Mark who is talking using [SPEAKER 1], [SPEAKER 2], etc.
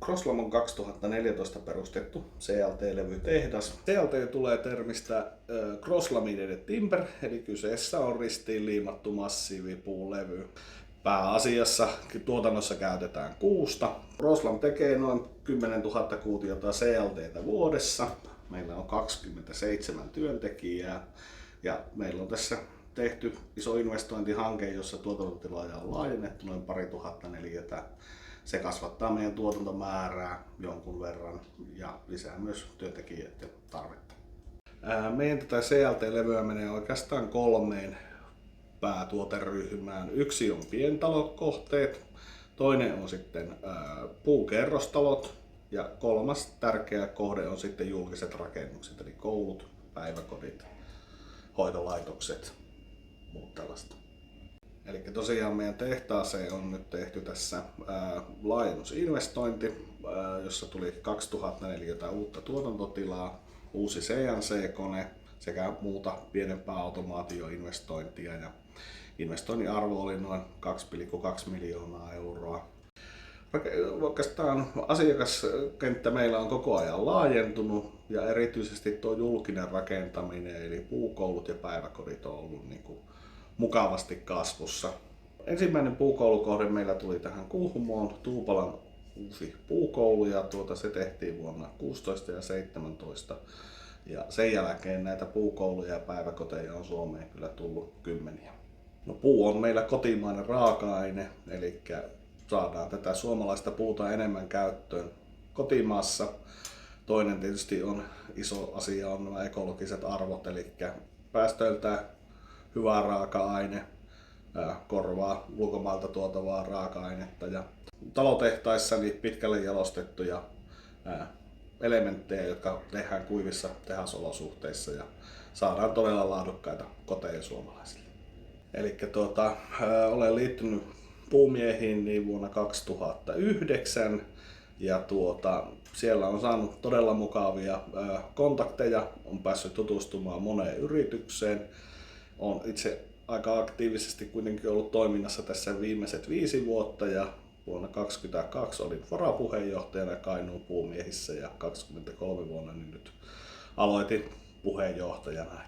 [SPEAKER 1] Crosslam on 2014 perustettu CLT-levytehdas. CLT tulee termistä Crosslaminated Timber, eli kyseessä on ristiin liimattu massiivipuulevy. Pääasiassa tuotannossa käytetään kuusta. Crosslam tekee noin 10 000 kuutiota CLT:tä vuodessa. Meillä on 27 työntekijää ja meillä on tässä tehty iso investointihanke, jossa tuotantotiloja on laajennettu noin 2000 neliötä. Se kasvattaa meidän tuotantomäärää jonkun verran ja lisää myös työntekijöiden tarvetta. Meidän tätä CLT-levyä menee oikeastaan 3 päätuoteryhmään. Yksi on pientalokohteet, toinen on sitten puukerrostalot ja kolmas tärkeä kohde on sitten julkiset rakennukset, eli koulut, päiväkodit, hoitolaitokset, muut tällaista. Eli tosiaan meidän tehtaaseen on nyt tehty tässä laajennusinvestointi, jossa tuli 2000 neliötä uutta tuotantotilaa, uusi CNC-kone sekä muuta pienempää automaatioinvestointia. Ja investoinnin arvo oli noin 2,2 miljoonaa euroa. Oikeastaan asiakaskenttä meillä on koko ajan laajentunut ja erityisesti tuo julkinen rakentaminen eli puukoulut ja päiväkodit on ollut mukavasti kasvussa. Ensimmäinen puukoulukohde meillä tuli tähän Kuhmoon, Tuupalan uusi puukoulu ja se tehtiin vuonna 16 ja 17. Ja sen jälkeen näitä puukouluja ja päiväkoteja on Suomeen kyllä tullut kymmeniä. No, puu on meillä kotimainen raaka-aine, eli saadaan tätä suomalaista puuta enemmän käyttöön kotimaassa. Toinen tietysti on iso asia on nämä ekologiset arvot, eli päästöiltä hyvä raaka-aine korvaa ulkomailta tuotavaa raaka-ainetta ja talotehtaissa niin pitkälle jalostettuja elementtejä, jotka tehdään kuivissa tehasolosuhteissa ja saadaan todella laadukkaita koteja suomalaisille. Eli olen liittynyt puumiehiin niin vuonna 2009 ja siellä on saanut todella mukavia kontakteja, on päässyt tutustumaan moneen yritykseen. Olen itse aika aktiivisesti kuitenkin ollut toiminnassa tässä viimeiset 5 vuotta ja vuonna 2022 olin varapuheenjohtajana Kainuun puumiehissä ja 2023 vuonna niin nyt aloitin puheenjohtajana.